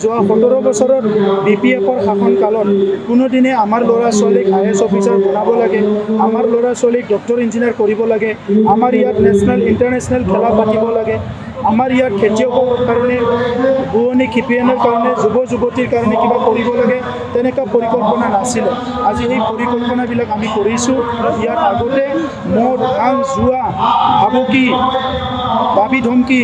যোৱা 17 বছৰত BPFৰ শাসনকালত কোনোদিনে আমাৰ ল'ৰা ছোৱালীক IAS অফিচাৰ বনাব লাগে, আমাৰ ল'ৰা ছোৱালীক ডক্টৰ ইঞ্জিনিয়াৰ কৰিব লাগে, আমাৰ ইয়াত নেশ্যনেল ইণ্টাৰনেশ্যনেল খেলা পাতিব লাগে, আমাৰ ইয়াত খেতিয়কৰ কাৰণে বোৱনী খেতিয়কৰ কাৰণে যুৱ যুৱতীৰ কাৰণে কিবা কৰিব লাগে তেনেকুৱা পৰিকল্পনা নাছিলে। আজি সেই পৰিকল্পনাবিলাক আমি কৰিছোঁ। ইয়াত আগতে মদ ভাং জুৱা ভাবুকি দাবী ধমকি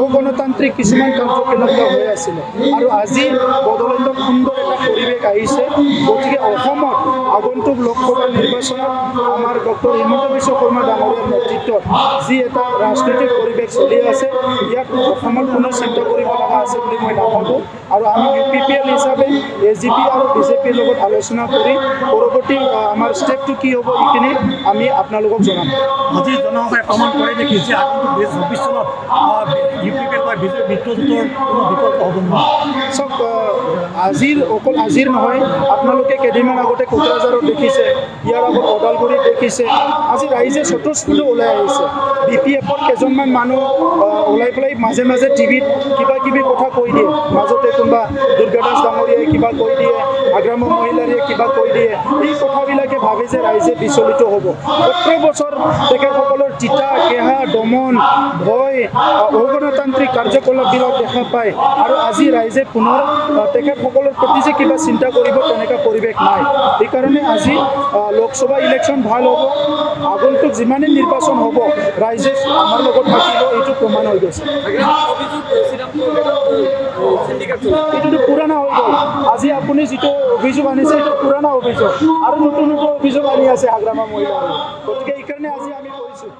অগণতান্ত্ৰিক কিছুমান কাৰ্যকলাপ হৈ আছিলে আৰু আজি বড়োলেণ্ডত সুন্দৰ এটা পৰিৱেশ আহিছে। গতিকে অসমত আগন্তুক লোকসভা নিৰ্বাচনত আমাৰ ডক্টৰ হিমন্ত বিশ্ব শৰ্মা ডাঙৰীয়াৰ নেতৃত্বত যি এটা ৰাজনৈতিক পৰিৱেশ চলি আছে, ইয়াত অসমত কোনো চিন্তা কৰিব লগা আছে বুলি মই নাভাবোঁ। আৰু আমি UPPL হিচাপে AGP আৰু BJPৰ লগত আলোচনা কৰি পৰৱৰ্তী আমাৰ ষ্টেপটো কি হ'ব এইখিনি আমি আপোনালোকক জনাম। আজি জনসভাই প্ৰমাণ কৰে নেকি যে আগন্তুক 2024 চনত UPPL বা BJP মিত্ৰজোঁটৰ কোনো বিকল্প হ'ব নোৱাৰে? চাওক, অকল আজিৰ নহয়, আপোনালোকে কেইদিনমান আগতে কোকৰাঝাৰত দেখিছে, ইয়াৰ আগত ওদালগুৰিত দেখিছে। আজি ৰাইজে স্বতঃস্ফূৰ্ত ওলাই আহিছে। BPFৰ কেইজনমান মানুহ ওলাই পেলাই মাজে মাজে টিভিত কিবা কিবি কথা কৈ দিয়ে। মাজতে কোনোবা দুৰ্গা দাস ডাঙৰীয়াই কিবা কৈ দিয়ে, আগ্ৰামৰ মহিলাৰীয়ে কিবা কৈ দিয়ে। এই কথাবিলাকে ভাবে যে ৰাইজে বিচলিত হ'ব। 17 বছৰ তেখেতসকলৰ তিতা কেহা দমন ভয় অগণতান্ত্ৰিক কাৰ্যকলাপবিলাক দেখা পায় আৰু আজি ৰাইজে পুনৰ তেখেতসকলৰ প্ৰতি যে কিবা চিন্তা কৰিব তেনেকুৱা পৰিৱেশ নাই। সেইকাৰণে আজি লোকসভা ইলেকশ্যন ভাল হ'ব। আগন্তুক যিমানেই নিৰ্বাচন হ'ব ৰাইজে আমাৰ লগত থাকিব, এইটো প্ৰমাণ হৈ গৈছে। এইটোতো পুৰণা হৈ গ'ল। আজি আপুনি যিটো অভিযোগ আনিছে এইটো পুৰণা অভিযোগ আৰু নতুন নতুন অভিযোগ আনি আছে আগ্ৰামৰ মহিলাৰ। গতিকে এইকাৰণে আজি আমি কৰিছোঁ।